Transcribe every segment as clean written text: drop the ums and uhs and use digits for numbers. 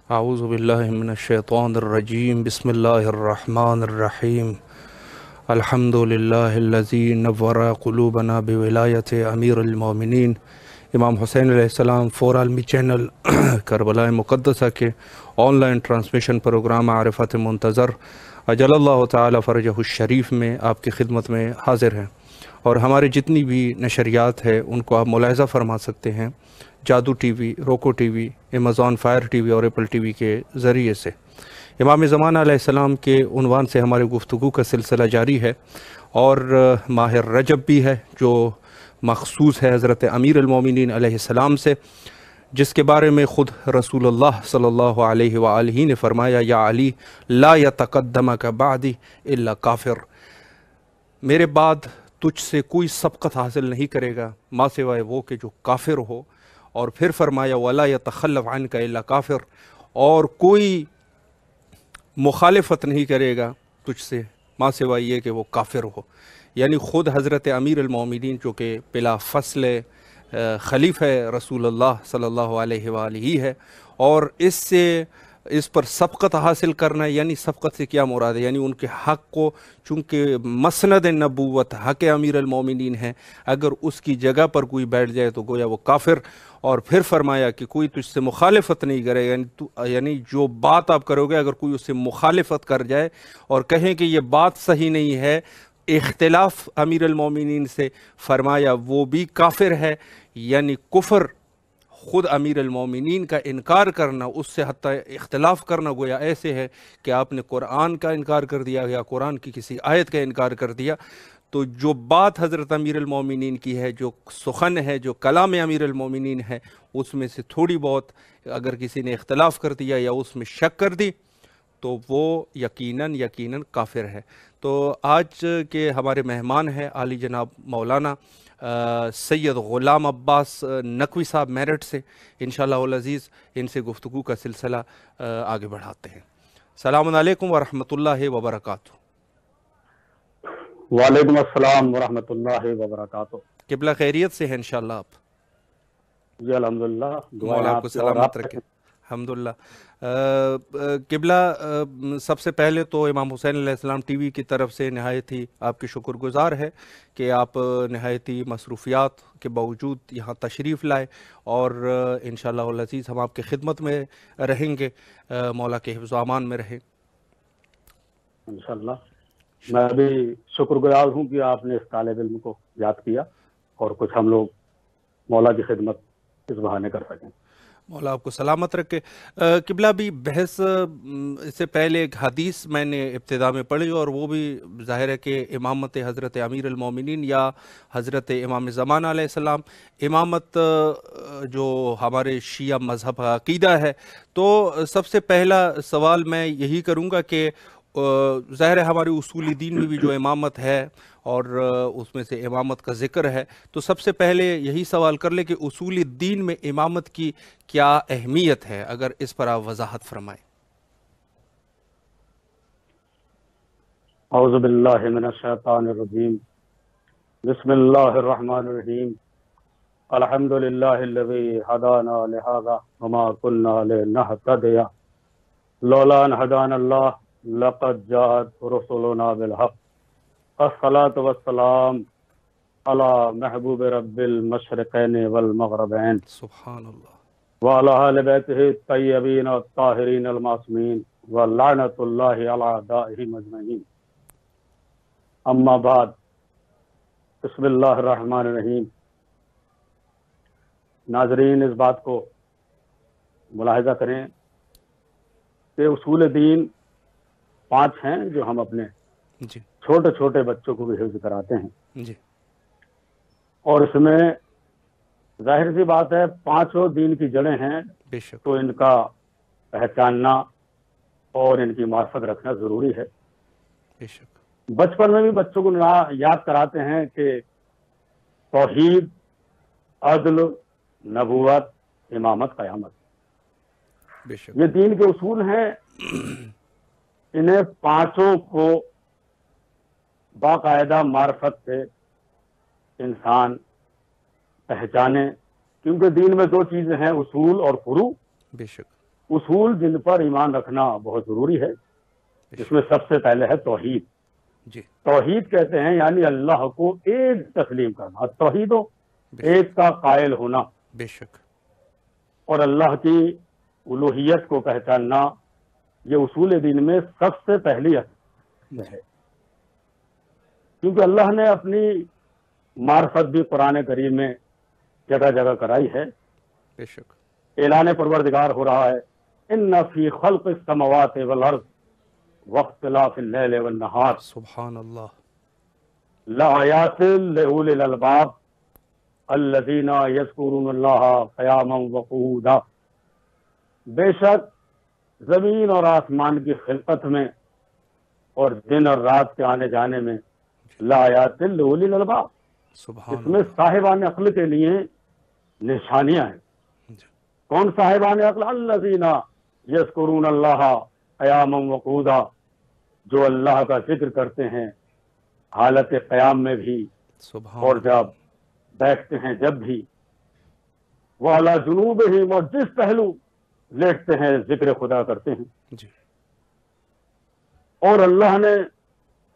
اعوذ باللہ من الشیطان الرجیم بسم اللہ الرحمن الرحیم الحمد للہ الذی نور قلوبنا بولایت امیر المومنین امام حسین علیہ السلام فور عالمی چینل کربلا مقدسہ کے آن لائن ٹرانسمیشن پروگرام عارفات منتظر اجل اللہ تعالی فرجہ الشریف میں آپ کی خدمت میں حاضر ہیں، اور ہمارے جتنی بھی نشریات ہے ان کو آپ ملاحظہ فرما سکتے ہیں جادو ٹی وی، روکو T V, Amazon fire T V اور ایپل ٹی وی کے ذریعے سے۔ امام زمانہ علیہ السلام کے عنوان سے ہمارے گفتگو کا سلسلہ جاری ہے، اور ماہ رجب بھی ہے جو مخصوص ہے حضرت امیر المومنین علیہ السلام سے، جس کے بارے میں خود رسول اللہ صلی اللہ علیہ وآلہ نے فرمایا، یا علی لا یتقدمک بعدی الا کافر، میرے بعد تجھ سے کوئی سبقت حاصل نہیں کرے گا ماں سوائے وہ کہ جو کافر ہو۔ اور پھر فرمایا ولا یتخلف عنک الا کافر، اور کوئی مخالفت نہیں کرے گا تجھ سے ماں سوائے یہ کہ وہ کافر ہو۔ یعنی خود حضرت امیر المومنین جو کہ بلا فصل خلیفہ رسول اللہ صلی اللہ علیہ وآلہ ہے، اور اس پر سبقت حاصل کرنا، یعنی سبقت سے کیا مراد ہے؟ یعنی ان کے حق کو، چونکہ مسند نبوت حق امیر المومنین ہے، اگر اس کی جگہ پر کوئی بیٹھ جائے تو گویا وہ کافر۔ اور پھر فرمایا کہ کوئی تجھ سے مخالفت نہیں کرے گا، یعنی جو بات آپ کرو گے اگر کوئی اس سے مخالفت کر جائے اور کہیں کہ یہ بات صحیح نہیں ہے، اختلاف امیر المومنین سے، فرمایا وہ بھی کافر ہے۔ یعنی کفر خود امیر المومنین کا انکار کرنا، اس سے حتیٰ اختلاف کرنا، گویا ایسے ہے کہ آپ نے قرآن کا انکار کر دیا یا قرآن کی کسی آیت کا انکار کر دیا۔ تو جو بات حضرت امیر المومنین کی ہے، جو سخن ہے، جو کلام امیر المومنین ہے، اس میں سے تھوڑی بہت اگر کسی نے اختلاف کر دیا یا اس میں شک کر دی تو وہ یقیناً کافر ہے۔ تو آج کے ہمارے مہمان ہیں عالی جناب مولانا سید غلام عباس نقوی صاحب میرٹھ سے۔ انشاءاللہ العزیز ان سے گفتگو کا سلسلہ آگے بڑھاتے ہیں۔ السلام علیکم ورحمۃ اللہ وبرکاتہ۔ وعلیکم السلام ورحمۃ اللہ وبرکاتہ۔ قبلہ خیریت سے ہیں انشاءاللہ آپ؟ جی الحمدللہ، دعائیں مولا آپ آپ کو کی اور سلامت آپ رکھے۔ الحمدللہ۔ قبلہ سب سے پہلے تو امام حسین علیہ السلام ٹی وی کی طرف سے نہایت ہی آپ کی شکر گزار ہے کہ آپ نہایت ہی مصروفیات کے باوجود یہاں تشریف لائے، اور انشاءاللہ العزیز ہم آپ کی خدمت میں رہیں گے، مولا کے حفظ و امان میں رہیں انشاءاللہ۔ میں بھی شکر گزار ہوں کہ آپ نے اس طالب علم کو یاد کیا اور کچھ ہم لوگ مولا کی خدمت اس بہانے کر سکیں۔ مولا آپ کو سلامت رکھے۔ قبلہ بھی بحث اس سے پہلے ایک حدیث میں نے ابتدا میں پڑھی، اور وہ بھی ظاہر ہے کہ امامت حضرت امیر المومنین یا حضرت امام زمانہ علیہ السلام، امامت جو ہمارے شیعہ مذہب کا عقیدہ ہے، تو سب سے پہلا سوال میں یہی کروں گا کہ ظاہر ہے ہمارے اصول دین میں بھی جو امامت ہے اور اس میں سے امامت کا ذکر ہے، تو سب سے پہلے یہی سوال کر لیں کہ اصول دین میں امامت کی کیا اہمیت ہے، اگر اس پر آپ وضاحت فرمائیں۔ اعوذ باللہ من الشیطان الرجیم، بسم اللہ الرحمن الرحیم، الحمد للہ الذی ہدانا لہذا وما كنا لنہتدی لولا ان ہدانا اللہ لقد جاءت رسلنا بالحق، الصلاة والسلام علی محبوب رب المشرقین والمغربین سبحان اللہ۔ وعلی آل بیتہ الطیبین الطاہرین المعصومین ولعنۃ اللہ علی اعدائہم اجمعین، اما بعد، بسم اللہ الرحمن الرحیم۔ ناظرین اس بات کو ملاحظہ کریں کہ اصول دین 5 ہیں جو ہم اپنے جی چھوٹے چھوٹے بچوں کو بھی حفظ کراتے ہیں، جی اور اس میں ظاہر سی بات ہے 5 دین کی جڑیں ہیں، بے شک تو ان کا پہچاننا اور ان کی معرفت رکھنا ضروری ہے۔ بے شک بچپن میں بھی بچوں کو یاد کراتے ہیں کہ توحید، عدل، نبوت، امامت، قیامت، بے شک یہ دین کے اصول ہیں۔ انہیں 5 کو باقاعدہ معرفت سے انسان پہچانے، کیونکہ دین میں 2 چیزیں ہیں، اصول اور فروع۔ بے شک اصول جن پر ایمان رکھنا بہت ضروری ہے، اس میں سب سے پہلے ہے توحید۔ جی توحید کہتے ہیں یعنی اللہ کو ایک تسلیم کرنا، توحید ہو ایک کا قائل ہونا، بے شک اور اللہ کی الوہیت کو پہچاننا، یہ اصول دین میں سب سے پہلی اصل ہے، کیونکہ اللہ نے اپنی معرفت بھی قرآن کریم میں جگہ جگہ کرائی ہے۔ بے شک اعلان پروردگار ہو رہا ہے، ان فی خلق السماوات والارض واختلاف اللیل والنہار سبحان اللہ لآیات لأولی الالباب الذین یذکرون اللہ قیاما وقعودا۔ بے شک زمین اور آسمان کی خلقت میں اور دن اور رات کے آنے جانے میں لآیات لأولی الالباب، سبحان اس میں صاحبان عقل کے لیے نشانیاں ہیں۔ اللہ کون صاحبان عقل؟ الذین یذکرون اللہ قیاما وقعودا، جو اللہ کا ذکر کرتے ہیں حالت قیام میں بھی سبحان اور جب بیٹھتے ہیں جب بھی، وعلی جنوبہم، اور جس پہلو لیٹتے ہیں ذکر خدا کرتے ہیں۔ جی اور اللہ نے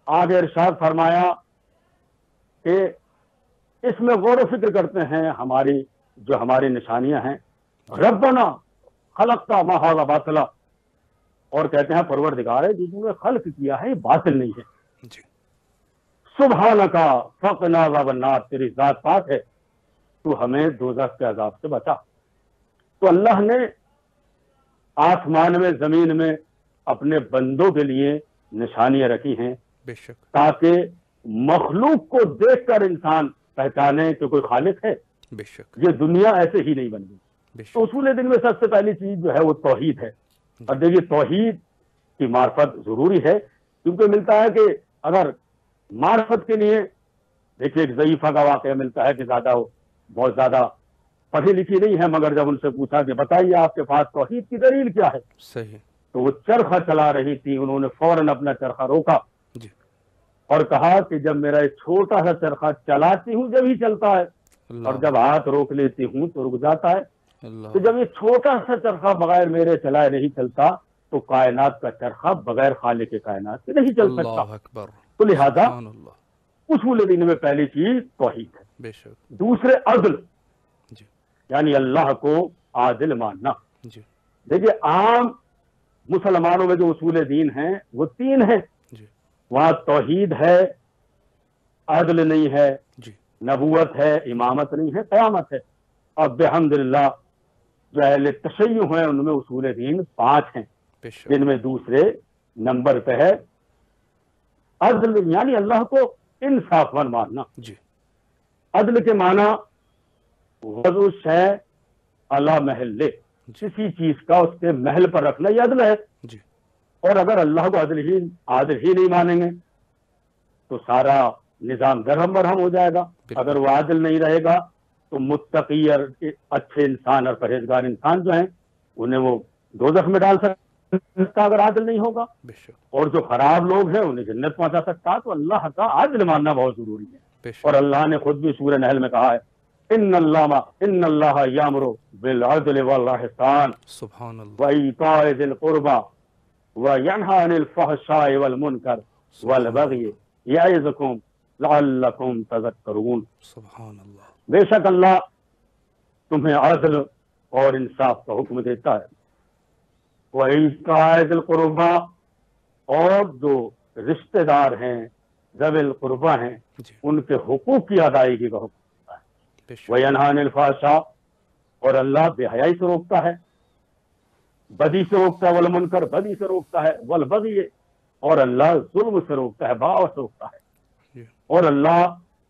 آگے ارشاد فرمایا کہ اس میں غور و فکر کرتے ہیں جو ہماری نشانیاں ہیں، ربنا خلقتا ما ھذا باطلا، اور کہتے ہیں پروردگار ہے جو نے خلق کیا ہے یہ باطل نہیں ہے، جی سبحانک فقنا عذاب النار، تیری ذات پاک ہے تو ہمیں دوزخ کے عذاب سے بچا۔ تو اللہ نے آسمان میں زمین میں اپنے بندوں کے لیے نشانیاں رکھی ہیں بے شک تاکہ مخلوق کو دیکھ کر انسان پہچانے کہ کوئی خالق ہے، بے شک یہ دنیا ایسے ہی نہیں بن گئی۔ بے تو شک اصول دین میں سب سے پہلی چیز جو ہے وہ توحید ہے، اور دیکھیے توحید کی معرفت ضروری ہے، کیونکہ ملتا ہے کہ اگر معرفت کے لیے دیکھیے ایک ضعیفہ کا واقعہ ملتا ہے کہ بہت زیادہ پڑھی لکھی نہیں ہے، مگر جب ان سے پوچھا کہ بتائیے آپ کے پاس توحید کی دلیل کیا ہے، صحیح تو وہ چرخہ چلا رہی تھی، انہوں نے فوراً اپنا چرخہ روکا جی اور کہا کہ جب میرا ایک چھوٹا سا چرخہ چلاتی ہوں جب ہی چلتا ہے، اور جب ہاتھ روک لیتی ہوں تو رک جاتا ہے، اللہ تو جب یہ چھوٹا سا چرخہ بغیر میرے چلائے نہیں چلتا تو کائنات کا چرخہ بغیر خالق کائنات کے نہیں چل سکتا۔ اللہ اکبر تو لہذا سبحان اللہ اصول دین میں پہلی چیز توحید ہے۔ بے شک دوسرے عدل، جی یعنی اللہ کو عادل ماننا۔ جی دیکھیے عام مسلمانوں میں جو اصول دین ہیں وہ تین ہیں، جی وہاں توحید ہے، عدل نہیں ہے، جی نبوت ہے، امامت نہیں ہے، قیامت ہے۔ اب الحمدللہ جو اہل تشیع ہیں ان میں اصول دین 5 ہیں، بے شک جن میں دوسرے نمبر پہ ہے عدل، یعنی اللہ کو انصافاً ماننا۔ جی عدل کے معنی وضع شے علی محلہ، کسی چیز کا اس کے محل پر رکھنا یہ عدل ہے۔ جی اور اگر اللہ کو عادل ہی نہیں مانیں گے تو سارا نظام درہم برہم ہو جائے گا۔ بالکل۔ اگر وہ عادل نہیں رہے گا تو متقی اور اچھے انسان اور پرہیزگار انسان جو ہیں انہیں وہ دوزخ میں ڈال سکتا اگر عادل نہیں ہوگا، بے شک اور جو خراب لوگ ہیں انہیں جنت پہنچا سکتا۔ تو اللہ کا عادل ماننا بہت ضروری ہے۔ بے شک اور اللہ نے خود بھی سورہ نحل میں کہا ہے ان اللہ یامر بالعدل والاحسان سبحان اللہ وایتاء ذی القربى وینہی عن الفحشاء والمنکر والبغی یعظکم لعلکم تذکرون۔ سبحان اللہ بے شک اللہ تمہیں عدل اور انصاف کا حکم دیتا ہے۔ وایتاء ذی القربى، اور جو رشتہ دار ہیں ذوی القربى ہیں جی ان کے حقوق کی ادائیگی کا حکم دیتا ہے۔ بے شک وینہی عن الفحشاء، اور اللہ بے حیائی سے روکتا ہے، بدی سے روکتا ہے، والمنکر بدی سے روکتا ہے، والبغی، اور اللہ ظلم سے روکتا ہے، بغاوت سے روکتا ہے، جی اور اللہ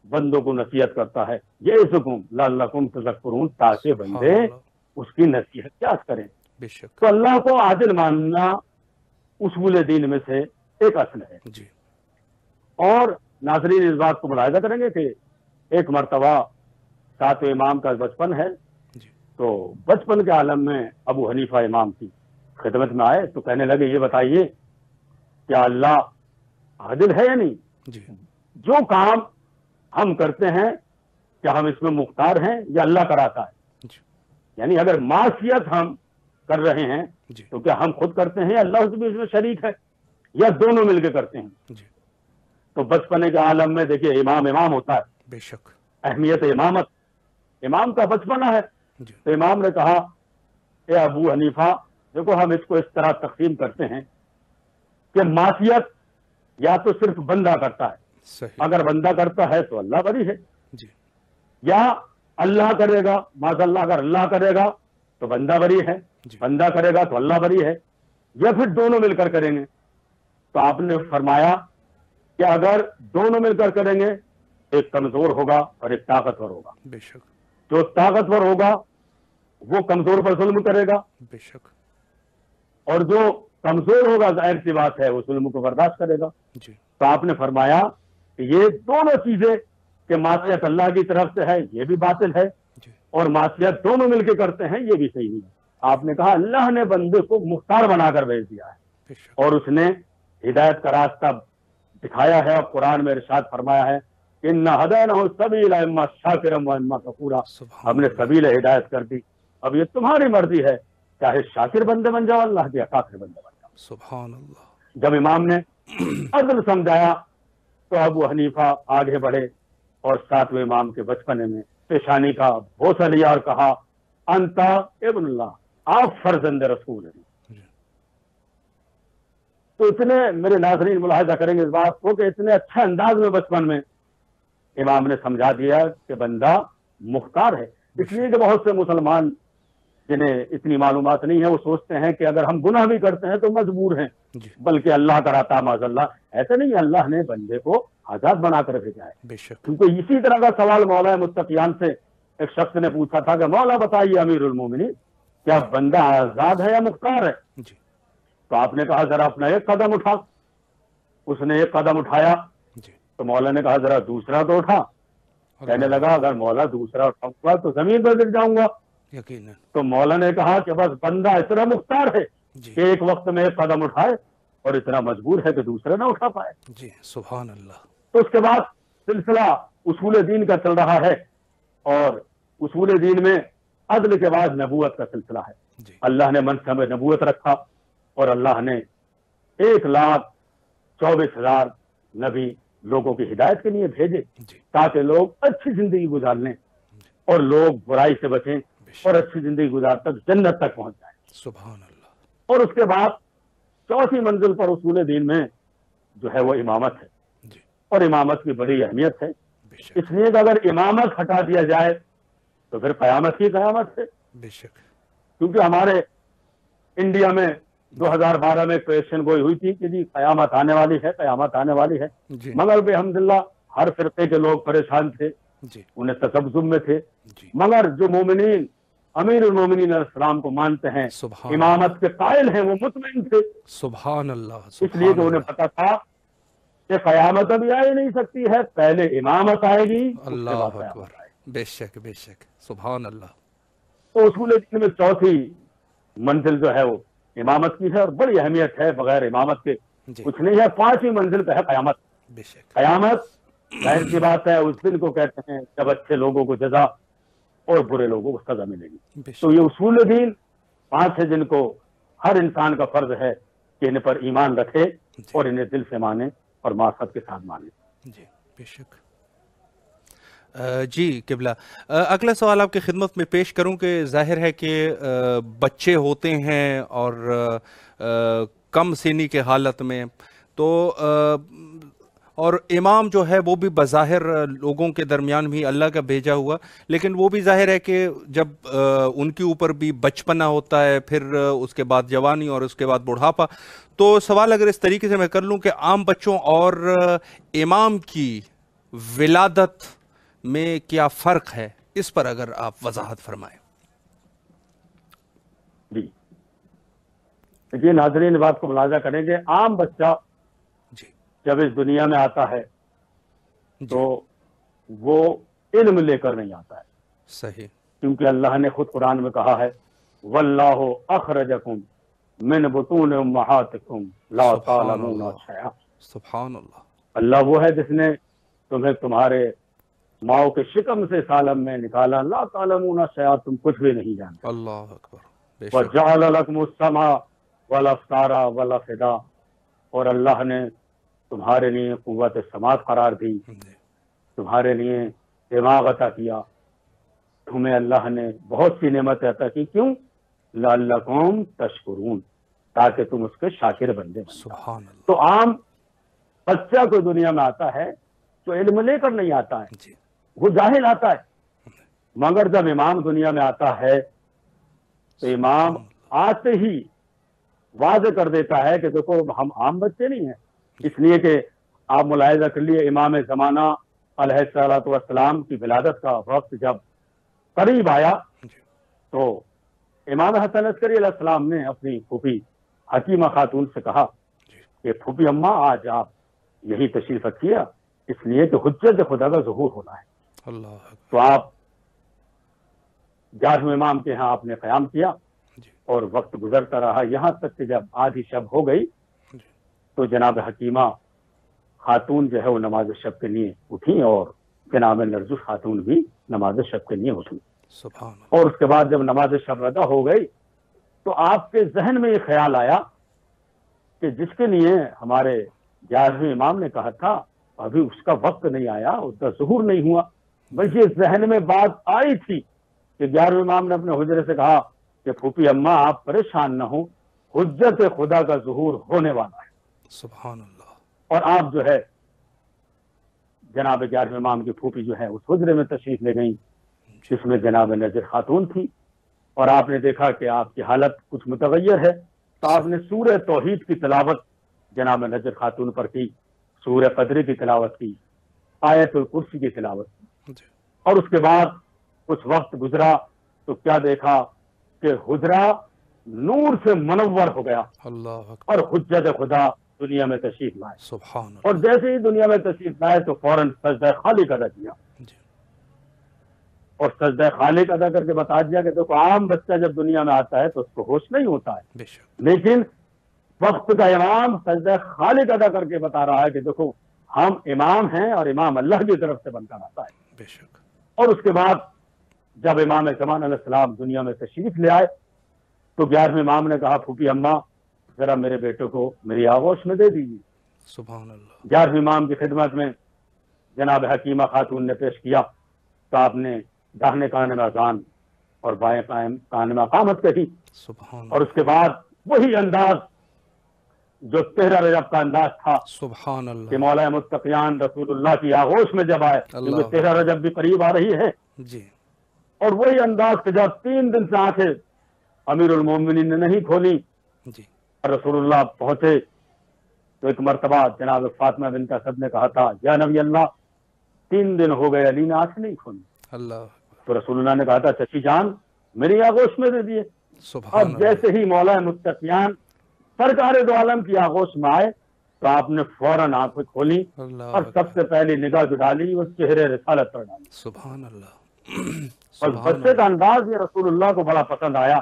بندوں کو نصیحت کرتا ہے یعظکم لعلکم تذکرون، تاکہ سبحان بندے اللہ اس کی نصیحت یاد کریں۔ بے شک تو اللہ کو عادل ماننا اصول دین میں سے ایک اصل ہے۔ جی اور ناظرین اس بات کو ملاحظہ کریں گے کہ ایک مرتبہ 7 امام کا بچپن ہے، جی تو بچپن کے عالم میں ابو حنیفہ امام کی خدمت میں آئے تو کہنے لگے یہ بتائیے کیا اللہ عادل ہے یا نہیں؟ جی جو کام ہم کرتے ہیں کیا ہم اس میں مختار ہیں یا اللہ کراتا ہے؟ جی یعنی اگر معصیت ہم کر رہے ہیں جی تو کیا ہم خود کرتے ہیں یا اللہ بھی اس میں شریک ہے یا دونوں مل کے کرتے ہیں؟ جی تو بچپنے کے عالم میں دیکھیے امام ہوتا ہے، بے شک اہمیت امامت، امام کا بچپنا ہے. جی تو امام نے کہا اے ابو حنیفہ دیکھو ہم اس کو اس طرح تقسیم کرتے ہیں کہ معصیت یا تو صرف بندہ کرتا ہے، صحیح اگر بندہ کرتا ہے تو اللہ بری ہے، جی یا اللہ کرے گا معاذ اللہ اگر اللہ کرے گا تو بندہ بری ہے، جی بندہ کرے گا تو اللہ بری ہے، یا پھر دونوں مل کر کریں گے. تو آپ نے فرمایا کہ اگر دونوں مل کر کریں گے ایک کمزور ہوگا اور ایک طاقتور ہوگا. بے شک جو طاقتور ہوگا وہ کمزور پر ظلم کرے گا بے شک اور جو کمزور ہوگا ظاہر سی بات ہے وہ ظلم کو برداشت کرے گا. جی تو آپ نے فرمایا کہ یہ دونوں چیزیں کہ معصیت اللہ کی طرف سے ہے یہ بھی باطل ہے جی اور معصیت دونوں مل کے کرتے ہیں یہ بھی صحیح نہیں ہے. آپ نے کہا اللہ نے بندے کو مختار بنا کر بھیج دیا ہے بے شک اور اس نے ہدایت کا راستہ دکھایا ہے اور قرآن میں ارشاد فرمایا ہے ان ہدینہ السبیل اما شاکرا و اما کفورا. سبحان ہم نے اللہ سبیل ہدایت کر دی، اب یہ تمہاری مرضی ہے چاہے شاکر بندے بن جاؤ اللہ کے یا کافر بندے بن جاؤ. سبحان اللہ جب امام نے عدل سمجھایا تو ابو حنیفہ آگے بڑھے اور ساتویں امام کے بچپنے میں پیشانی کا بوسہ لیا اور کہا انتا ابن اللہ، آپ فرزند رسول ہیں. جی تو اتنے میرے ناظرین ملاحظہ کریں گے اس بات کو کہ اتنے اچھے انداز میں بچپن میں امام نے سمجھا دیا کہ بندہ مختار ہے. اس لیے کہ بہت سے مسلمان جنہیں اتنی معلومات نہیں ہے وہ سوچتے ہیں کہ اگر ہم گناہ بھی کرتے ہیں تو مجبور ہیں، جی بلکہ اللہ کراتا معاذ اللہ. ایسا نہیں ہے، اللہ نے بندے کو آزاد بنا کر بھیجا ہے. بے شک کیونکہ اسی طرح کا سوال مولا متقیان سے ایک شخص نے پوچھا تھا کہ مولا بتائیے امیر المومنین کیا بندہ آزاد ہے یا مختار ہے؟ جی تو آپ نے کہا ذرا اپنا ایک قدم اٹھا. اس نے ایک قدم اٹھایا جی تو مولا نے کہا ذرا دوسرا تو اٹھا. کہنے اللہ لگا اگر مولا دوسرا اٹھاؤں گا تو زمین پر گر جاؤں گا. یقیناً تو مولا نے کہا کہ بس بندہ اتنا مختار ہے جی کہ ایک وقت میں ایک قدم اٹھائے اور اتنا مجبور ہے کہ دوسرا نہ اٹھا پائے. جی سبحان اللہ تو اس کے بعد سلسلہ اصول دین کا چل رہا ہے اور اصول دین میں عدل کے بعد نبوت کا سلسلہ ہے. جی اللہ نے منصب نبوت رکھا اور اللہ نے 1,24,000 نبی لوگوں کی ہدایت کے لیے بھیجے جی تاکہ لوگ اچھی زندگی گزار لیں اور لوگ برائی سے بچیں بے اور شک اچھی زندگی گزار تک جنت تک پہنچ جائیں. سبحان اللہ اور اس کے بعد چوتھی منزل پر اصول دین میں جو ہے وہ امامت ہے جی اور امامت کی بڑی اہمیت ہے. بے اس شک لیے کہ اگر امامت ہٹا دیا جائے تو پھر قیامت کی قیامت ہے. بے شک کیونکہ ہمارے انڈیا میں 2012 میں کویشچن گوئی ہوئی تھی کہ جی قیامت آنے والی ہے قیامت آنے والی ہے، جی مگر بحمداللہ ہر فرقے کے لوگ پریشان تھے، جی انہیں تذبذب میں تھے. جی مگر جو مومنین امیر المومنین علیہ السلام کو مانتے ہیں سبحان امامت کے قائل ہیں وہ مطمئن تھے، سبحان اللہ اس لیے سبحان کہ انہیں اللہ پتا تھا کہ قیامت ابھی آ ہی نہیں سکتی ہے، پہلے امامت آئے گی اس کے بعد اللہ قیامت اکبر آئے گی. بے شک بے شک سبحان اللہ تو اصول دین میں چوتھی منزل جو ہے وہ امامت کی ہے اور بڑی اہمیت ہے، بغیر امامت کے جی کچھ نہیں ہے. پانچویں منزل پہ ہے قیامت. بے شک قیامت ظاہر سی بات ہے اس دن کو کہتے ہیں جب اچھے لوگوں کو جزا اور برے لوگوں کو سزا ملے گی. بے تو شک یہ اصول دین 5 ہے جن کو ہر انسان کا فرض ہے کہ ان پر ایمان رکھے جی اور انہیں دل سے مانے اور معرفت کے ساتھ مانے. جی بے شک جی قبلہ اگلا سوال آپ کی خدمت میں پیش کروں کہ ظاہر ہے کہ بچے ہوتے ہیں اور کم سنی کے حالت میں تو اور امام جو ہے وہ بھی بظاہر لوگوں کے درمیان بھی اللہ کا بھیجا ہوا، لیکن وہ بھی ظاہر ہے کہ جب ان کے اوپر بھی بچپنا ہوتا ہے، پھر اس کے بعد جوانی اور اس کے بعد بڑھاپا. تو سوال اگر اس طریقے سے میں کر لوں کہ عام بچوں اور امام کی ولادت میں کیا فرق ہے، اس پر اگر آپ وضاحت فرمائیں. جی دیکھیے ناظرین بات کو ملاحظہ کریں گے، عام بچہ جی جب اس دنیا میں آتا ہے جی تو وہ علم لے کر نہیں آتا ہے، صحیح کیونکہ اللہ نے خود قرآن میں کہا ہے واللہ اخرجکم من بطون امہاتکم لا سبحان تعلمون اللہ شیئا. سبحان اللہ اللہ وہ ہے جس نے تمہیں تمہارے ماؤں کے شکم سے سالم میں نکالا، لا تعلمون شیئا، تم کچھ بھی نہیں جانتے. اللہ اکبر بے شک وَجَعَلَ لَكُمُ السَّمْعَ وَالْأَبْصَارَ وَالْأَفْئِدَةَ، اور اللہ نے تمہارے لیے قوت سماعت قرار دی، جی تمہارے لیے دماغ عطا کیا، تمہیں اللہ نے بہت سی نعمتیں عطا کی، کیوں؟ لَعَلَّكُمْ تَشْكُرُونَ، تاکہ تم اس کے شاکر بندے بن جاؤ۔ سبحان اللہ تو عام بچہ کوئی دنیا میں آتا ہے تو علم لے کر نہیں آتا ہے، جی وہ جاہل آتا ہے، مگر جب امام دنیا میں آتا ہے تو امام آتے ہی واضح کر دیتا ہے کہ دیکھو ہم عام بچے نہیں ہیں، اس لیے کہ آپ ملاحظہ کر لیے امام زمانہ علیہ الصلوۃ والسلام کی ولادت کا وقت جب قریب آیا جی تو امام حسن عسکری علیہ السلام نے اپنی پھوپھی حکیمہ خاتون سے کہا جی کہ پھوپھی اماں آج آپ یہی تشریف رکھیے، اس لیے کہ حجت خدا کا ظہور ہونا ہے۔ اللہ اکبر تو آپ 11ویں امام کے ہاں آپ نے قیام کیا جی اور وقت گزرتا رہا، یہاں تک کہ جب آدھی شب ہو گئی جی تو جناب حکیمہ خاتون جو ہے وہ نماز شب کے لیے اٹھی اور جناب نرجس خاتون بھی نماز شب کے لیے اٹھی، سبحان اللہ اور اس کے بعد جب نماز شب ادا ہو گئی تو آپ کے ذہن میں یہ خیال آیا کہ جس کے لیے ہمارے 11ویں امام نے کہا تھا ابھی اس کا وقت نہیں آیا، اس کا ظہور نہیں ہوا، بلکہ ذہن میں بات آئی تھی کہ 11ویں امام نے اپنے حجرے سے کہا کہ پھوپھی اماں آپ پریشان نہ ہوں، حجت خدا کا ظہور ہونے والا ہے، سبحان اللہ اور آپ جو ہے جناب 11ویں امام کی پھوپھی جو ہے اس حجرے میں تشریف لے گئیں جس میں جناب نذیر خاتون تھی، اور آپ نے دیکھا کہ آپ کی حالت کچھ متغیر ہے، تو آپ نے سورہ توحید کی تلاوت جناب نذیر خاتون پر کی، سورہ قدر کی تلاوت کی، آیت الکرسی کی تلاوت کی، جی اور اس کے بعد کچھ وقت گزرا تو کیا دیکھا کہ حجرہ نور سے منور ہو گیا اللہ اکبر اور حجت خدا دنیا میں تشریف لائے، سبحان اور اللہ جیسے ہی دنیا میں تشریف لائے تو فوراً سجدہ خالق ادا کیا، جی اور سجدہ خالق ادا کر کے بتا دیا کہ دیکھو عام بچہ جب دنیا میں آتا ہے تو اس کو ہوش نہیں ہوتا ہے، بے شک لیکن وقت کا امام سجدہ خالق ادا کر کے بتا رہا ہے کہ دیکھو ہم امام ہیں اور امام اللہ کی طرف سے بن کر آتا ہے۔ بے شک اور اس کے بعد جب امام زمان علیہ السلام دنیا میں تشریف لے آئے تو 11ویں امام نے کہا پھوپھی اماں ذرا میرے بیٹے کو میری آغوش میں دے دیجیے۔ سبحان اللہ 11ویں امام کی خدمت میں جناب حکیمہ خاتون نے پیش کیا تو آپ نے داہنے کان میں اذان اور بائیں کان میں اقامت کہی، سبحان اور اس اللہ کے بعد وہی انداز جو 13 رجب کا انداز تھا سبحان کہ اللہ مولا متقیان رسول اللہ کی آغوش میں جب آئے، اللہ کیونکہ 13 رجب بھی قریب آ رہی ہے، جی اور وہی انداز کہ جب 3 دن سے آنکھیں امیر المومنین نے نہیں کھولی، جی رسول اللہ پہنچے تو ایک مرتبہ جناب فاطمہ بنت اسد نے کہا تھا یا نبی اللہ 3 دن ہو گئے علی نے آنکھ نہیں کھولی، اللہ اکبر تو رسول اللہ نے کہا تھا چچی جان میری آغوش میں دے دیے۔ سبحان اب اللہ جیسے ہی مولا متقیان سرکار دو عالم کی آغوش میں آئے تو آپ نے فوراً آنکھیں کھولی اللہ اور سب اکبر سے پہلی نگاہ جو ڈالی وہ چہرے رسالت پر ڈالی، سبحان اللہ اور سبحان بچے کا اللہ انداز یہ رسول اللہ کو بڑا پسند آیا،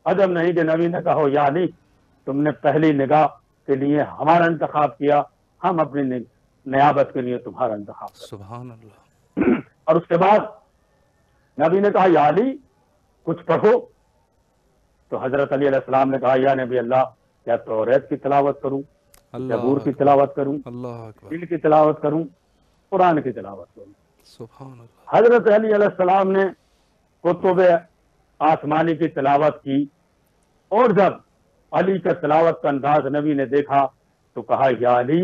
عجب نہیں کہ نبی نے کہا یا علی تم نے پہلی نگاہ کے لیے ہمارا انتخاب کیا، ہم اپنی نیابت کے لیے تمہارا انتخاب سبحان اللہ کریں۔ اور اس کے بعد نبی نے کہا یا علی کچھ پڑھو، تو حضرت علی علیہ السلام نے کہا یا نبی اللہ کیا توریت کی تلاوت کروں، اللہ زبور کی اکبر تلاوت کروں، اللہ اکبر انجیل کی تلاوت کروں، قرآن کی تلاوت کروں؟ سبحان اللہ حضرت علی علیہ السلام نے کتب آسمانی کی تلاوت کی، اور جب علی کا تلاوت کا انداز نبی نے دیکھا تو کہا یا علی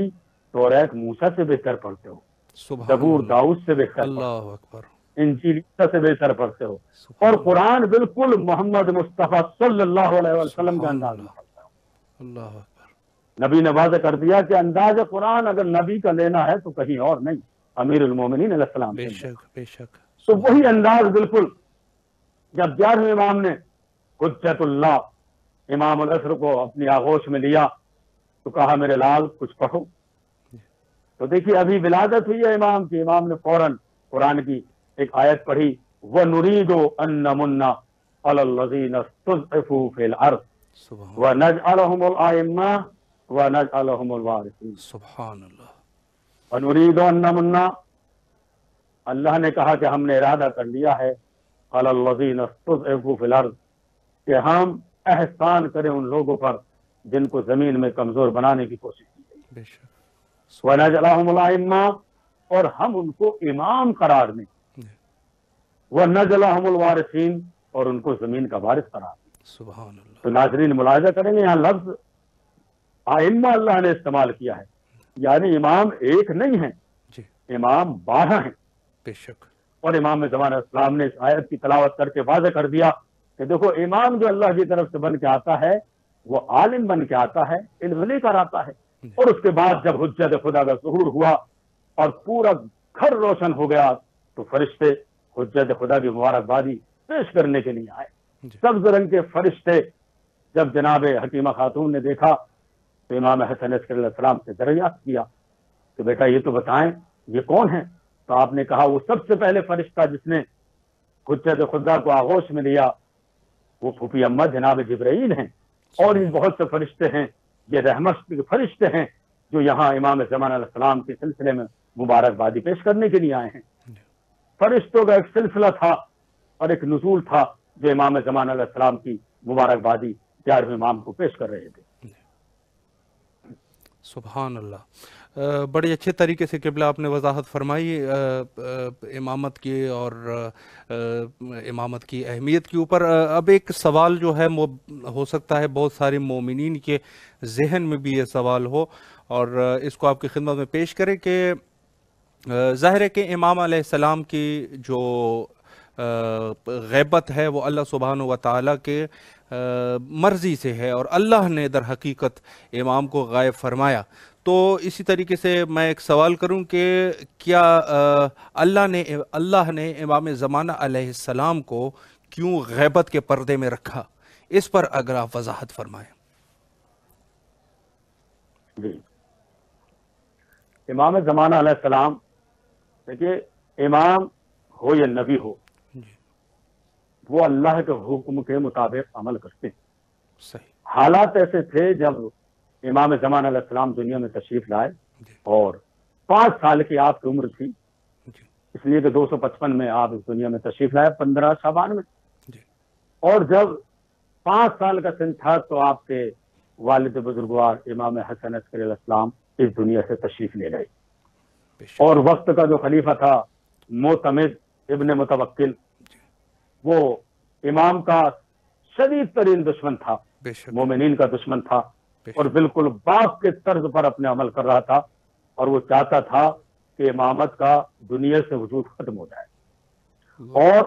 توریت موسیٰ سے بہتر پڑھتے ہو، سبحان زبور اللہ داؤد سے بہتر پڑھتے اللہ اکبر ہو، انجیل عیسیٰ سے بہتر پڑھتے ہو، سبحان اور اللہ قرآن بالکل محمد مصطفیٰ صلی اللہ علیہ وسلم کے سبحان انداز میں اللہ پڑھتے ہو۔ اللہ اکبر نبی نے واضح کر دیا کہ انداز قرآن اگر نبی کا لینا ہے تو کہیں اور نہیں، امیر المومنین علیہ السلام بے سے لینا۔ شک بے شک تو سبحان وہی اللہ انداز بالکل جب 11ویں امام نے حجت اللہ امام العصر کو اپنی آغوش میں لیا تو کہا میرے لال کچھ پڑھو، تو دیکھیے ابھی ولادت ہوئی ہے امام کی، امام نے فوراً قرآن کی ایک آیت پڑھی وَنُرِيدُ أَن نَّمُنَّ عَلَى الَّذِينَ اسْتُضْعِفُوا فِي الْأَرْضِ سبحان وَنَجْعَلَهُمُ الْأَئِمَّةَ وَنَجْعَلَهُمُ الْوَارِثِينَ۔ سبحان اللہ وَنُرِيدُ أَن نَّمُنَّ، اللہ نے کہا کہ ہم نے ارادہ کر لیا ہے عَلَى الَّذِينَ اسْتُضْعِفُوا فِي الْأَرْضِ، کہ ہم احسان کریں ان لوگوں پر جن کو زمین میں کمزور بنانے کی کوشش کی گئی. بے شک. وَنَجْعَلَهُمُ الْأَئِمَّةَ، اور ہم ان کو امام قرار دیں. وَنَجْعَلَهُمُ الْوَارِثِينَ، اور ان کو زمین کا وارث قرار دیں. سبحان اللہ. تو ناظرین ملاحظہ کریں گے یہاں لفظ ائمہ اللہ نے استعمال کیا ہے، یعنی امام ایک نہیں ہے، جی امام 12 ہیں. بے شک. اور امام زمان علیہ السلام نے اس آیت کی تلاوت کر کے واضح کر دیا کہ دیکھو امام جو اللہ کی طرف سے بن کے آتا ہے وہ عالم بن کے آتا ہے، علم لے کر آتا ہے. اور اس کے بعد جب حجت خدا کا ظہور ہوا اور پورا گھر روشن ہو گیا تو فرشتے حجت خدا کی مبارکبادی پیش کرنے کے لیے آئے. سبز رنگ کے فرشتے جب جناب حکیمہ خاتون نے دیکھا تو امام حسن عسکری علیہ السلام سے دریافت کیا کہ بیٹا یہ تو بتائیں یہ کون ہے؟ تو آپ نے کہا وہ سب سے پہلے فرشتہ جس نے حجت خدا کو آغوش میں لیا وہ پھوپھی اماں جناب جبرائیل ہیں. اور بھی بہت سے فرشتے ہیں، یہ رحمت کے فرشتے ہیں جو یہاں امام زمان علیہ السلام کے سلسلے میں مبارکبادی پیش کرنے کے لیے آئے ہیں. فرشتوں کا ایک سلسلہ تھا اور ایک نزول تھا جو امام زمان علیہ السلام کی مبارکبادی 11ویں امام کو پیش کر رہے تھے. سبحان اللہ. بڑی اچھے طریقے سے قبلہ آپ نے وضاحت فرمائی امامت کی اور امامت کی اہمیت کے اوپر. اب ایک سوال جو ہے ہو سکتا ہے بہت سارے مومنین کے ذہن میں بھی یہ سوال ہو اور اس کو آپ کی خدمت میں پیش کریں کہ ظاہر ہے کہ امام علیہ السلام کی جو غیبت ہے وہ اللہ سبحانہ و تعالیٰ کے مرضی سے ہے اور اللہ نے در حقیقت امام کو غائب فرمایا. تو اسی طریقے سے میں ایک سوال کروں کہ کیا اللہ نے امام زمانہ علیہ السلام کو کیوں غیبت کے پردے میں رکھا؟ اس پر اگر آپ وضاحت فرمائیں. جی امام زمانہ علیہ السلام دیکھیے امام ہو یا نبی ہو وہ اللہ کے حکم کے مطابق عمل کرتے ہیں. صحیح. حالات ایسے تھے جب امام زمان علیہ السلام دنیا میں تشریف لائے اور 5 سال کی آپ کی عمر تھی، اس لیے کہ 255 میں آپ اس دنیا میں تشریف لائے 15 شعبان میں. اور جب 5 سال کا سن تھا تو آپ کے والد بزرگوار امام حسن عسکری علیہ السلام اس دنیا سے تشریف لے گئے. اور وقت کا جو خلیفہ تھا معتمد ابن متوکل وہ امام کا شدید ترین دشمن تھا، مومنین کا دشمن تھا اور بالکل باپ کے طرز پر اپنے عمل کر رہا تھا اور وہ چاہتا تھا کہ امامت کا دنیا سے وجود ختم ہو جائے. اور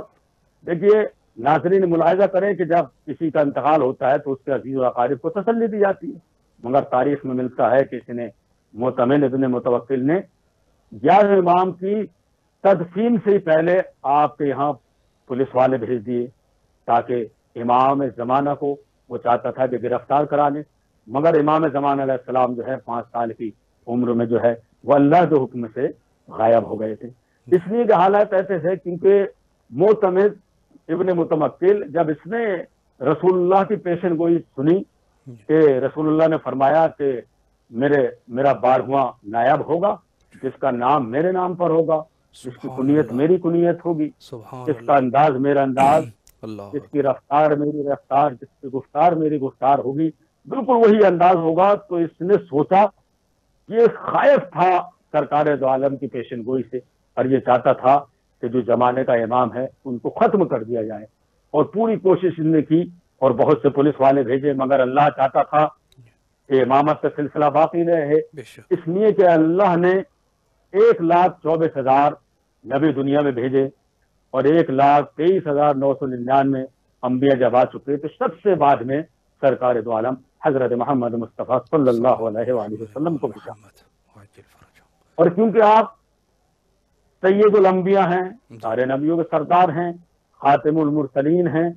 دیکھیے ناظرین ملاحظہ کریں کہ جب کسی کا انتقال ہوتا ہے تو اس کے عزیز و اقارب کو تسلی دی جاتی ہے، مگر تاریخ میں ملتا ہے کہ اس نے معتمد ابن متوکل نے 11 امام کی تدفین سے ہی پہلے آپ کے یہاں پولیس والے بھیج دیے تاکہ امام زمانہ کو وہ چاہتا تھا کہ گرفتار کرا لیں. مگر امام زمانہ علیہ السلام جو ہے 5 سال کی عمر میں جو ہے وہ اللہ کے حکم سے غائب ہو گئے تھے. اس لیے کہ حالات ایسے تھے کیونکہ معتمد ابن متوکل جب اس نے رسول اللہ کی پیشن گوئی سنی کہ رسول اللہ نے فرمایا کہ میرا 12واں نائب ہوگا جس کا نام میرے نام پر ہوگا، جس کی کنیت میری کنیت ہوگی، جس کا انداز میرا انداز، جس کی رفتار میری رفتار، جس کی گفتار میری گفتار ہوگی، بالکل وہی انداز ہوگا. تو اس نے سوچا یہ خائف تھا سرکار دو عالم کی پیشن گوئی سے اور یہ چاہتا تھا کہ جو زمانے کا امام ہے ان کو ختم کر دیا جائے. اور پوری کوشش نے کی اور بہت سے پولیس والے بھیجے، مگر اللہ چاہتا تھا کہ امامت کا سلسلہ باقی رہے. اس لیے کہ اللہ نے 1,24,000 نبی دنیا میں بھیجے اور 1,23,999 انبیاء جب آ چکے تو سب سے بعد میں سرکار دو عالم حضرت محمد مصطفیٰ صلی اللہ علیہ وآلہ وسلم کو بھیجا. اور کیونکہ آپ سید الانبیاء ہیں، سارے نبیوں کے سردار ہیں، خاتم المرسلین ہیں،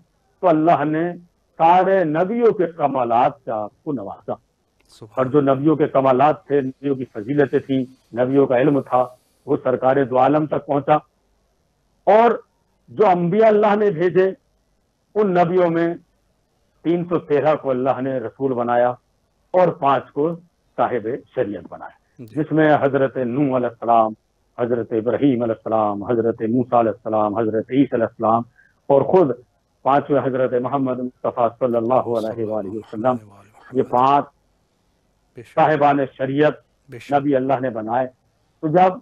تو اللہ نے سارے نبیوں کے کمالات سے آپ کو نوازا. اور جو نبیوں کے کمالات تھے، نبیوں کی فضیلتیں تھیں، نبیوں کا علم تھا، وہ سرکار دو عالم تک پہنچا. اور جو انبیاء اللہ نے بھیجے ان نبیوں میں 313 کو اللہ نے رسول بنایا اور 5 کو صاحب شریعت بنایا، جس میں حضرت نوح علیہ السلام، حضرت ابراہیم علیہ السلام، حضرت موسیٰ علیہ السلام، حضرت عیسیٰ علیہ السلام اور خود پانچویں حضرت محمد مصطفیٰ صلی اللہ علیہ وآلہ وسلم، یہ پانچ صاحبان شریعت نبی اللہ نے بنائے۔ تو جب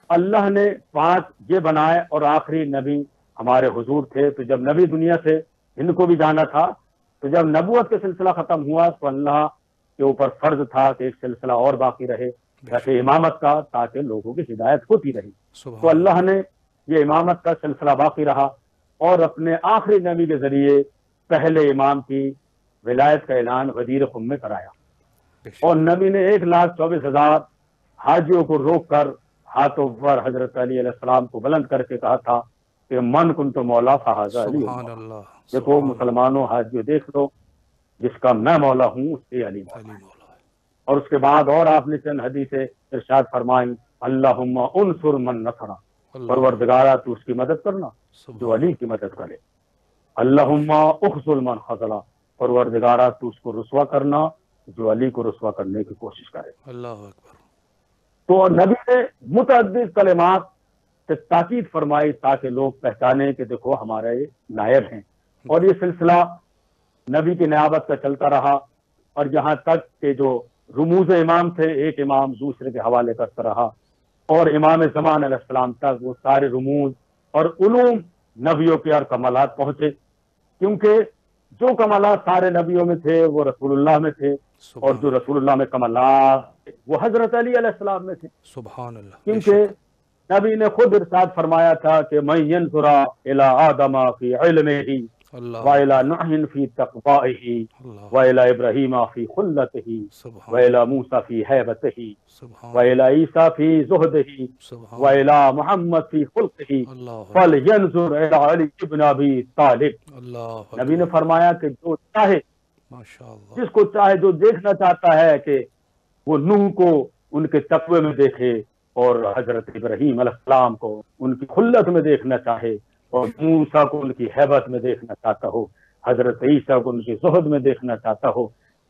اللہ نے پانچ یہ بنائے اور آخری نبی ہمارے حضور تھے، تو جب نبی دنیا سے ان کو بھی جانا تھا، تو جب نبوت کا سلسلہ ختم ہوا تو اللہ کے اوپر فرض تھا کہ ایک سلسلہ اور باقی رہے جیسے امامت کا، تاکہ لوگوں کی ہدایت ہوتی رہی۔ تو اللہ نے یہ امامت کا سلسلہ باقی رہا اور اپنے آخری نبی کے ذریعے پہلے امام کی ولایت کا اعلان غدیر خم میں کرایا، اور نبی نے 1,24,000 حاجیوں کو روک کر ہاتھوں پر حضرت علی علیہ السلام کو بلند کر کے کہا تھا کہ من کنت مولا فہذا علی، دیکھو مسلمانوں حاجیوں دیکھ لو، جس کا میں مولا ہوں اس سے علی مولا ہے۔ اور اس کے بعد اور آپ نے چند حدیث ارشاد فرمائی، اللہم انصر من نصرہ، پروردگارہ تو اس کی مدد کرنا جو علی کی مدد کرے، اللہم اخذل من خذلہ، پروردگارہ تو اس کو رسوا کرنا جو علی کو رسوا کرنے کی کوشش کرے۔ اللہ اکبر۔ تو نبی نے متعدد کلمات سے تاکید فرمائی تاکہ لوگ پہچانے کہ دیکھو ہمارے نائب ہیں، اور یہ سلسلہ نبی کی نیابت کا چلتا رہا، اور یہاں تک کہ جو رموز امام تھے ایک امام دوسرے کے حوالے کرتا رہا، اور امام زمان علیہ السلام تک وہ سارے رموز اور علوم نبیوں کے اور کمالات پہنچے، کیونکہ جو کمالات سارے نبیوں میں تھے وہ رسول اللہ میں تھے، اور جو رسول اللہ میں کمالات وہ حضرت علی علیہ السلام میں تھے۔ سبحان اللہ۔ کیونکہ نبی نے خود ارشاد فرمایا تھا کہ من ینظر الی آدم فی علمہ وَإِلَى نُوحٍ فِي تَقْوَائِهِ وَإِلَى إِبْرَاهِيمَ فِي خُلَّتِهِ وَإِلَى مُوسَى فِي هَيْبَتِهِ وَإِلَى عِيسَى فِي زُهْدِهِ وَإِلَى مُحَمَّدٍ فِي خُلْقِهِ فَلْيَنظُرْ إِلَى عَلِيِّ بْنِ أَبِي طَالِبٍ۔ نبی نے فرمایا کہ جو چاہے، جس کو چاہے، جو دیکھنا چاہتا ہے کہ وہ نوح کو ان کے تقوی میں دیکھے، اور حضرت ابراہیم علیہ السلام کو ان کی خلت میں دیکھنا چاہے، اور موسیٰ کو ان کی ہیبت میں دیکھنا چاہتا ہو، حضرت عیسیٰ کو ان کی زہد میں دیکھنا چاہتا ہو،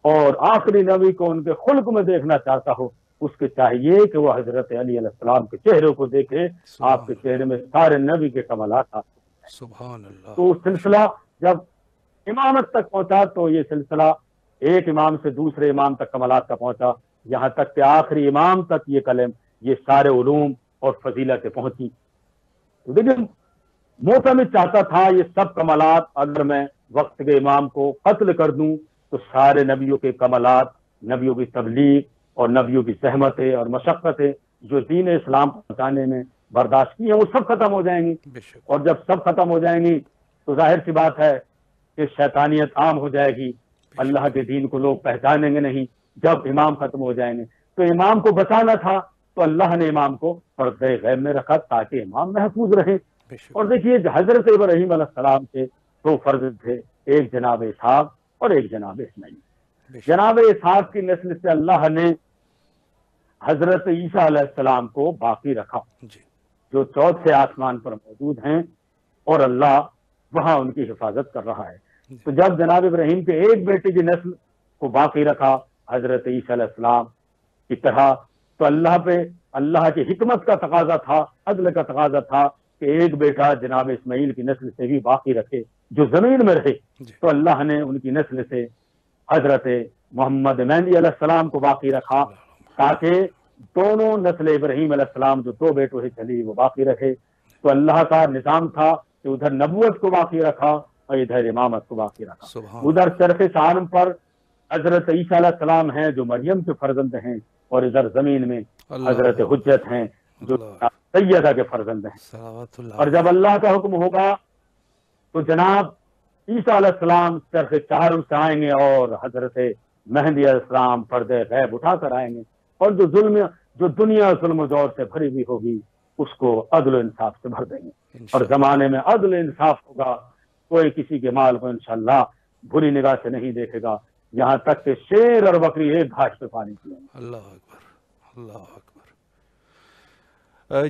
اور آخری نبی کو ان کے خلق میں دیکھنا چاہتا ہو، اس کے چاہیے کہ وہ حضرت علی علیہ السلام کے چہرے کو دیکھے، آپ کے چہرے میں سارے نبی کے کمالات آتے ہیں۔ سبحان اللہ۔ تو سلسلہ جب امامت تک پہنچا تو یہ سلسلہ ایک امام سے دوسرے امام تک کمالات کا پہنچا، یہاں تک کہ آخری امام تک یہ سارے علوم اور فضیلتیں پہنچی۔ لیکن معتمد چاہتا تھا یہ سب کمالات اگر میں وقت کے امام کو قتل کر دوں تو سارے نبیوں کے کمالات، نبیوں کی تبلیغ اور نبیوں کی زحمتیں اور مشقتیں جو دین اسلام پہنچانے میں برداشت کی ہیں وہ سب ختم ہو جائیں گی، اور جب سب ختم ہو جائیں گی تو ظاہر سی بات ہے کہ شیطانیت عام ہو جائے گی، اللہ کے دین کو لوگ پہچانیں گے نہیں جب امام ختم ہو جائیں گے۔ تو امام کو بچانا تھا تو اللہ نے امام کو پردہ غیب میں رکھا تاکہ امام محفوظ رہے۔ اور دیکھیے حضرت ابراہیم علیہ السلام کے دو فرزند تھے، ایک جناب اسحاق اور ایک جناب اسماعیل۔ جناب اسحاق کی نسل سے اللہ نے حضرت عیسیٰ علیہ السلام کو باقی رکھا، جو چوتھے آسمان پر موجود ہیں، اور اللہ وہاں ان کی حفاظت کر رہا ہے۔ تو جب جناب ابراہیم کے ایک بیٹے کی نسل کو باقی رکھا حضرت عیسیٰ علیہ السلام کی طرح، تو اللہ کی حکمت کا تقاضا تھا، عدل کا تقاضا تھا کہ ایک بیٹا جناب اسماعیل کی نسل سے بھی باقی رکھے جو زمین میں رہے۔ تو اللہ نے ان کی نسل سے حضرت محمد مہدی علیہ السلام کو باقی رکھا تاکہ دونوں نسل ابراہیم علیہ السلام جو دو بیٹوں سے چلی وہ باقی رکھے۔ تو اللہ کا نظام تھا کہ ادھر نبوت کو باقی رکھا اور ادھر امامت کو باقی رکھا۔ ادھر چرخ عالم پر حضرت عیسیٰ علیہ السلام ہیں جو مریم کے فرزند ہیں، اور ادھر زمین میں حضرت حجت ہیں جو سیدہ کے فرزند ہیں۔ اور جب اللہ کا حکم ہوگا تو جناب عیسیٰ علیہ السلام چرخ چہارم سے آئیں گے، اور حضرت مہدی علیہ السلام پردے غیب اٹھا کر آئیں گے، اور جو دنیا ظلم و دور سے بھری ہوئی ہوگی اس کو عدل و انصاف سے بھر دیں گے، اور زمانے میں عدل و انصاف ہوگا، کوئی کسی کے مال کو انشاءاللہ بری نگاہ سے نہیں دیکھے گا، یہاں تک کہ شیر اور بکری ایک گھاس پہ پانی پیئیں گے۔ اللہ اکبر، اللہ اکبر۔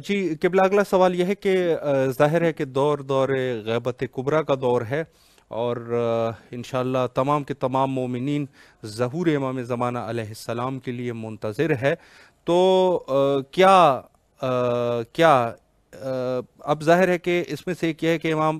جی قبلہ اگلا سوال یہ ہے کہ ظاہر ہے کہ دور غیبت کبریٰ کا دور ہے، اور انشاءاللہ تمام کے تمام مومنین ظہور امام زمانہ علیہ السلام کے لیے منتظر ہے۔ تو کیا اب ظاہر ہے کہ اس میں سے ایک یہ ہے کہ امام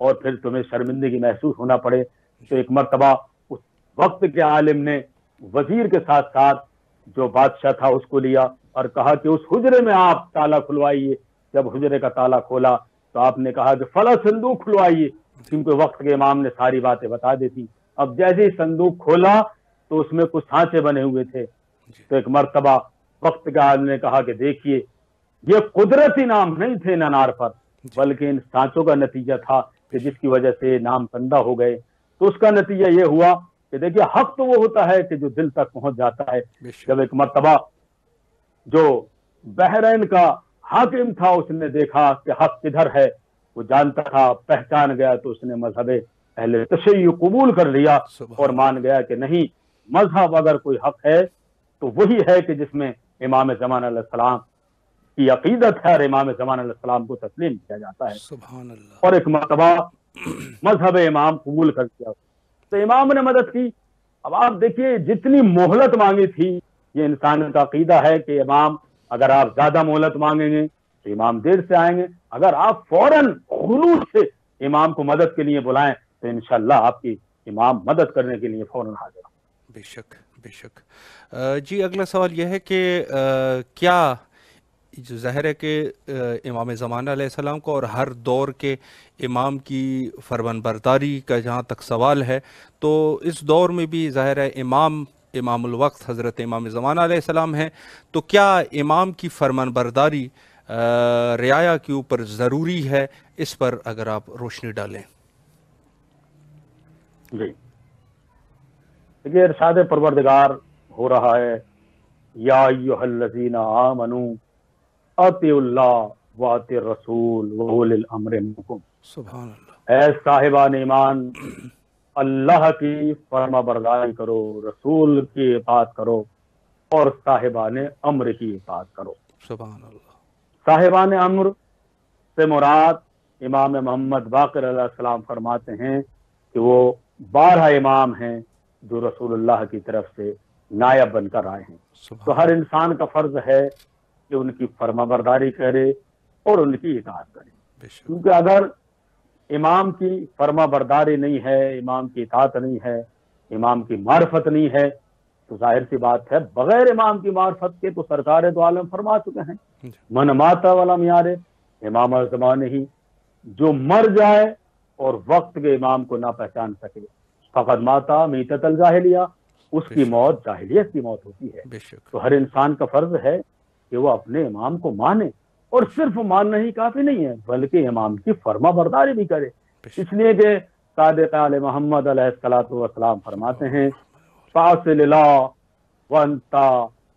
اور پھر تمہیں شرمندگی محسوس ہونا پڑے. تو ایک مرتبہ اس وقت کے عالم نے وزیر کے ساتھ ساتھ جو بادشاہ تھا اس کو لیا اور کہا کہ اس حجرے میں آپ تالا کھلوائیے. جب حجرے کا تالا کھولا تو آپ نے کہا کہ فلاں صندوق کھلوائیے، کیونکہ وقت کے امام نے ساری باتیں بتا دی تھی. اب جیسے ہی صندوق کھولا تو اس میں کچھ سانچے بنے ہوئے تھے. تو ایک مرتبہ وقت کے عالم نے کہا کہ دیکھیے یہ قدرتی نام نہیں تھے ننار پر، بلکہ ان سانچوں کا نتیجہ تھا کہ جس کی وجہ سے نام تندہ ہو گئے. تو اس کا نتیجہ یہ ہوا کہ دیکھیے حق تو وہ ہوتا ہے کہ جو دل تک پہنچ جاتا ہے. جب ایک مرتبہ جو بحرین کا حاکم تھا اس نے دیکھا کہ حق کدھر ہے، وہ جانتا تھا، پہچان گیا، تو اس نے مذہب اہل تشیع قبول کر لیا اور مان گیا کہ نہیں، مذہب اگر کوئی حق ہے تو وہی ہے کہ جس میں امام زمان علیہ السلام کی عقیدت ہے اور امام زمان علیہ السلام کو تسلیم کیا جاتا ہے. سبحان اللہ. اور ایک مرتبہ مذہب امام قبول کر دیا تو امام نے مدد کی. اب آپ دیکھیے جتنی مہلت مانگی تھی، یہ انسان کا عقیدہ ہے کہ امام اگر آپ زیادہ مہلت مانگیں گے تو امام دیر سے آئیں گے، اگر آپ فوراً خلوص سے امام کو مدد کے لیے بلائیں تو انشاءاللہ آپ کی امام مدد کرنے کے لیے فوراً حاضر. بے شک بے شک. جی اگلا سوال یہ ہے کہ کیا جو ظاہر ہے کہ امام زمانہ علیہ السلام کو اور ہر دور کے امام کی فرمان برداری کا جہاں تک سوال ہے، تو اس دور میں بھی ظاہر ہے امام الوقت حضرت امام زمانہ علیہ السلام ہیں، تو کیا امام کی فرمان برداری رعایا کے اوپر ضروری ہے؟ اس پر اگر آپ روشنی ڈالیں. جی دیکھیے ارشاد پروردگار ہو رہا ہے یا ایھا الذین آمنوا اطیعوا اللہ واطیعوا الرسول واولی الامر منکم. سبحان اللہ. اے صاحبان ایمان، اللہ کی فرما برداری کرو، رسول کی اطاعت کرو اور صاحبان امر کی اطاعت کرو. سبحان اللہ. صاحبان امر سے مراد امام محمد باقر علیہ السلام فرماتے ہیں کہ وہ 12 امام ہیں جو رسول اللہ کی طرف سے نائب بن کر آئے ہیں. تو ہر انسان کا فرض ہے کہ ان کی فرما برداری کرے اور ان کی اطاعت کرے. کیونکہ اگر امام کی فرما برداری نہیں ہے، امام کی اطاعت نہیں ہے، امام کی معرفت نہیں ہے، تو ظاہر سی بات ہے بغیر امام کی معرفت کے تو سرکار دو عالم فرما چکے ہیں من ماتا ولم یعرف امام الزمان ہی، جو مر جائے اور وقت کے امام کو نہ پہچان سکے فقد ماتا میتۃ الجاہلیہ، اس کی موت جاہلیت کی موت ہوتی ہے. تو ہر انسان کا فرض ہے کہ وہ اپنے امام کو مانے، اور صرف ماننا ہی کافی نہیں ہے بلکہ امام کی فرما برداری بھی کرے. اس لیے کہ صادق آل محمد علیہ الصلوۃ والسلام فرماتے ہیں فاصل اللہ وانت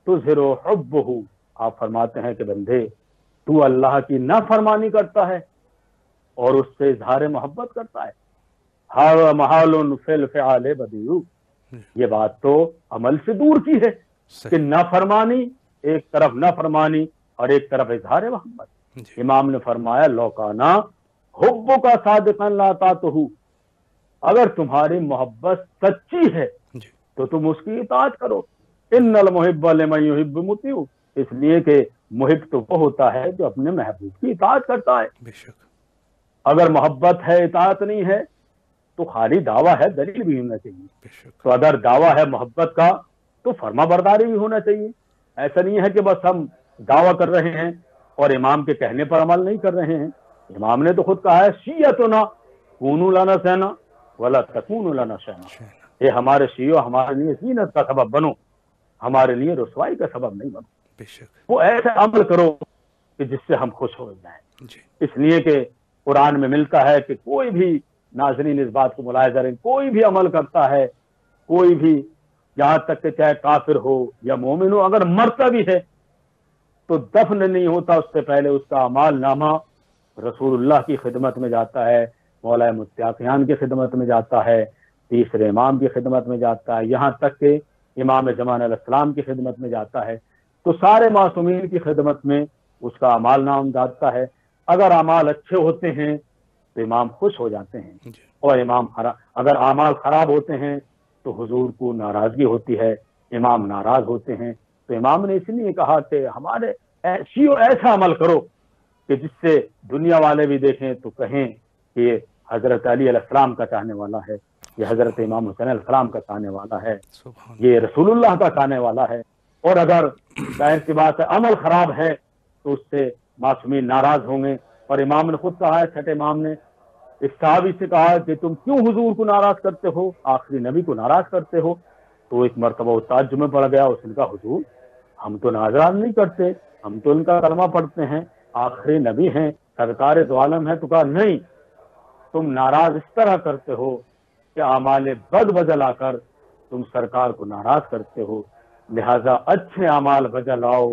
تظہر حبہ، آپ فرماتے ہیں کہ بندے تو اللہ کی نافرمانی کرتا ہے اور اس سے اظہار محبت کرتا ہے. ہاں محال فی الفعال بدیع، یہ بات تو عمل سے دور کی ہے کہ نافرمانی، ایک طرف نافرمانی اور ایک طرف اظہار محبت. امام نے فرمایا لوکانا حبک صادقا لاطاعتہ، اگر تمہاری محبت سچی ہے تو تم اس کی اطاعت کرو. ان المحب لمن یحب مطیع، اس لیے کہ محب تو وہ ہوتا ہے جو اپنے محبوب کی اطاعت کرتا ہے. اگر محبت ہے اطاعت نہیں ہے تو خالی دعویٰ ہے، دلیل بھی ہونا چاہیے. تو اگر دعویٰ ہے محبت کا تو فرما برداری بھی ہونا چاہیے. ایسا نہیں ہے کہ بس ہم دعویٰ کر رہے ہیں اور امام کے کہنے پر عمل نہیں کر رہے ہیں. امام نے تو خود کہا ہے شیعتنا کونوا لنا سینا ولا تکونوا لنا شینا، یہ ہمارے شیعہ ہمارے لیے زینت کا سبب بنو، ہمارے لیے رسوائی کا سبب نہیں بنو. وہ ایسا عمل کرو کہ جس سے ہم خوش ہو جائیں. اس لیے کہ قرآن میں ملتا ہے کہ کوئی بھی، ناظرین اس بات کو ملاحظہ کریں، کوئی بھی عمل کرتا ہے، کوئی بھی، یہاں تک کہ چاہے کافر ہو یا مومن ہو، اگر مرتا بھی ہے تو دفن نہیں ہوتا، اس سے پہلے اس کا اعمال نامہ رسول اللہ کی خدمت میں جاتا ہے، مولا متقیان کی خدمت میں جاتا ہے، تیسرے امام کی خدمت میں جاتا ہے، یہاں تک کہ امام زمان علیہ السلام کی خدمت میں جاتا ہے. تو سارے معصومین کی خدمت میں اس کا اعمال نام جاتا ہے. اگر اعمال اچھے ہوتے ہیں تو امام خوش ہو جاتے ہیں، اور اگر اعمال خراب ہوتے ہیں تو حضور کو ناراضگی ہوتی ہے، امام ناراض ہوتے ہیں. تو امام نے اس لیے کہا کہ ہمارے شیعہ ایسا عمل کرو کہ جس سے دنیا والے بھی دیکھیں تو کہیں کہ حضرت علی علیہ السلام کا چاہنے والا ہے، یہ حضرت امام حسین علیہ السلام کا چاہنے والا ہے، یہ رسول اللہ کا چاہنے والا ہے۔ اور اگر ظاہر سی بات ہے عمل خراب ہے تو اس سے معصومین ناراض ہوں گے۔ اور امام نے خود کہا ہے، چھٹے امام نے ایک صحابی سے کہا کہ تم کیوں حضور کو ناراض کرتے ہو، آخری نبی کو ناراض کرتے ہو؟ تو ایک مرتبہ وہ تعجب میں پڑ گیا، اس نے کہا حضور ہم تو ناراض نہیں کرتے، ہم تو ان کا کلمہ پڑھتے ہیں، آخری نبی ہیں، سرکار دو عالم ہے۔ تو کہا نہیں، تم ناراض اس طرح کرتے ہو کہ اعمال بد بجا لا کر تم سرکار کو ناراض کرتے ہو، لہذا اچھے اعمال بجا لاؤ،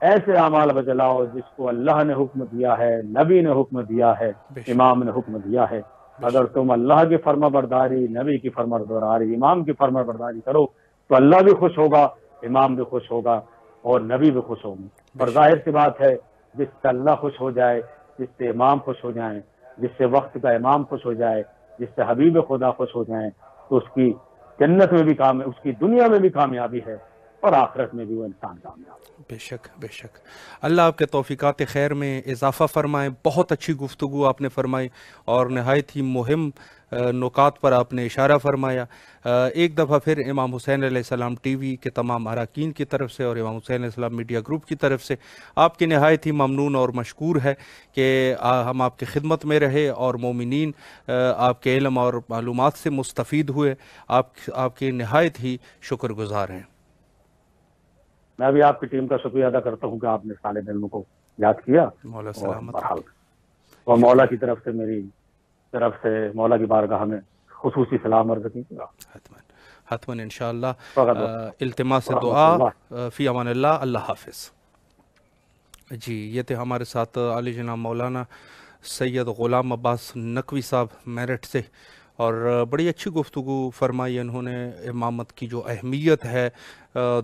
ایسے اعمال بجا لاؤ جس کو اللہ نے حکم دیا ہے، نبی نے حکم دیا ہے، امام نے حکم دیا ہے۔ اگر تم اللہ کی فرما برداری، نبی کی فرما برداری، امام کی فرما برداری کرو تو اللہ بھی خوش ہوگا، امام بھی خوش ہوگا اور نبی بھی خوش ہوگی۔ اور ظاہر سی بات ہے جس سے اللہ خوش ہو جائے، جس سے امام خوش ہو جائیں، جس سے وقت کا امام خوش ہو جائے، جس سے حبیب خدا خوش ہو جائیں، تو اس کی جنت میں بھی اس کی دنیا میں بھی کامیابی ہے اور آخرت میں بھی وہ انسان کامیاب ہے۔ بے شک بے شک، اللہ آپ کے توفیقات خیر میں اضافہ فرمائے۔ بہت اچھی گفتگو آپ نے فرمائی اور نہایت ہی مہم نکات پر آپ نے اشارہ فرمایا۔ ایک دفعہ پھر امام حسین علیہ السلام ٹی وی کے تمام اراکین کی طرف سے اور امام حسین علیہ السلام میڈیا گروپ کی طرف سے آپ کی نہایت ہی ممنون اور مشکور ہے کہ ہم آپ کی خدمت میں رہے اور مومنین آپ کے علم اور معلومات سے مستفید ہوئے۔ آپ کے نہایت ہی شکر گزار ہیں۔ میں بھی آپ کی ٹیم کا شکریہ ادا کرتا ہوں کہ آپ نے طالب علم کو یاد کیا، مولا سلامت، اور مولا کی طرف سے میری طرف سے مولا کی بارگاہ میں خصوصی سلام عرض کی۔ حتماً انشاءاللہ، التماس دعا، فی امان اللہ، اللہ حافظ۔ جی، یہ تھے ہمارے ساتھ عالی جناب مولانا سید غلام عباس نقوی صاحب میرٹھ سے، اور بڑی اچھی گفتگو فرمائی انہوں نے۔ امامت کی جو اہمیت ہے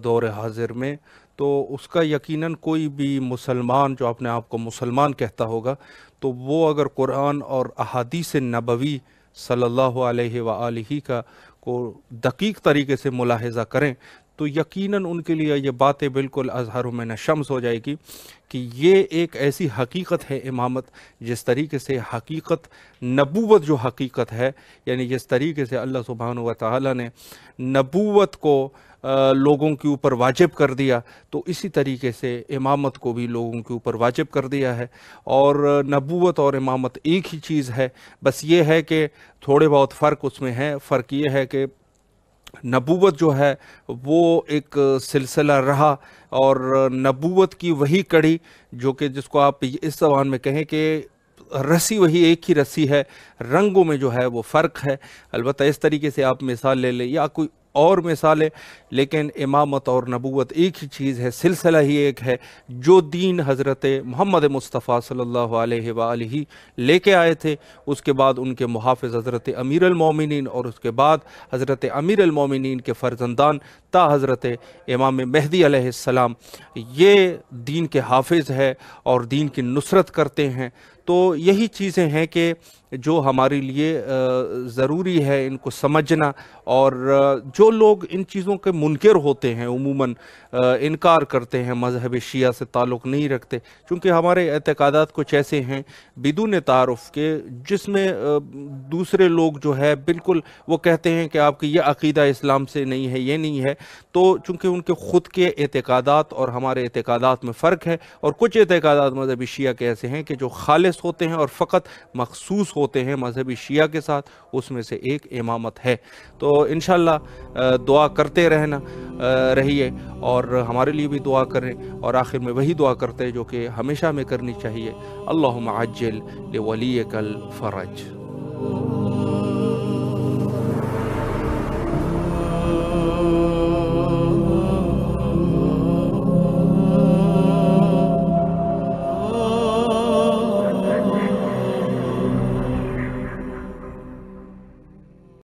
دور حاضر میں، تو اس کا یقیناً کوئی بھی مسلمان جو اپنے آپ کو مسلمان کہتا ہوگا تو وہ اگر قرآن اور احادیث نبوی صلی اللہ علیہ وآلہ کا کو دقیق طریقے سے ملاحظہ کریں تو یقیناً ان کے لیے یہ باتیں بالکل اظہر من الشمس ہو جائے گی کہ یہ ایک ایسی حقیقت ہے امامت جس طریقے سے حقیقت نبوت جو حقیقت ہے، یعنی جس طریقے سے اللہ سبحانہ و تعالیٰ نے نبوت کو لوگوں کے اوپر واجب کر دیا، تو اسی طریقے سے امامت کو بھی لوگوں کے اوپر واجب کر دیا ہے۔ اور نبوت اور امامت ایک ہی چیز ہے، بس یہ ہے کہ تھوڑے بہت فرق اس میں ہے۔ فرق یہ ہے کہ نبوت جو ہے وہ ایک سلسلہ رہا، اور نبوت کی وہی کڑی جو کہ جس کو آپ اس زبان میں کہیں کہ رسی وہی ایک ہی رسی ہے، رنگوں میں جو ہے وہ فرق ہے۔ البتہ اس طریقے سے آپ مثال لے لیں یا کوئی اور مثالیں، لیکن امامت اور نبوت ایک ہی چیز ہے، سلسلہ ہی ایک ہے۔ جو دین حضرت محمد مصطفیٰ صلی اللہ علیہ وآلہ لے کے آئے تھے، اس کے بعد ان کے محافظ حضرت امیر المومنین، اور اس کے بعد حضرت امیر المومنین کے فرزندان تا حضرت امام مہدی علیہ السلام، یہ دین کے حافظ ہے اور دین کی نصرت کرتے ہیں۔ تو یہی چیزیں ہیں کہ جو ہمارے لیے ضروری ہے ان کو سمجھنا، اور جو لوگ ان چیزوں کے منکر ہوتے ہیں، عموماً انکار کرتے ہیں، مذہب شیعہ سے تعلق نہیں رکھتے، چونکہ ہمارے اعتقادات کچھ ایسے ہیں بدون تعارف کے جس میں دوسرے لوگ جو ہے بالکل وہ کہتے ہیں کہ آپ کی یہ عقیدہ اسلام سے نہیں ہے، یہ نہیں ہے، تو چونکہ ان کے خود کے اعتقادات اور ہمارے اعتقادات میں فرق ہے، اور کچھ اعتقادات مذہبی شیعہ کے ایسے ہیں کہ جو خالص ہوتے ہیں اور فقط مخصوص ہوتے ہیں مذہبی شیعہ کے ساتھ، اس میں سے ایک امامت ہے۔ تو انشاءاللہ دعا کرتے رہیے اور ہمارے لیے بھی دعا کریں، اور آخر میں وہی دعا کرتے جو کہ ہمیشہ ہمیں کرنی چاہیے، اللہم عجل لولیک الفرج۔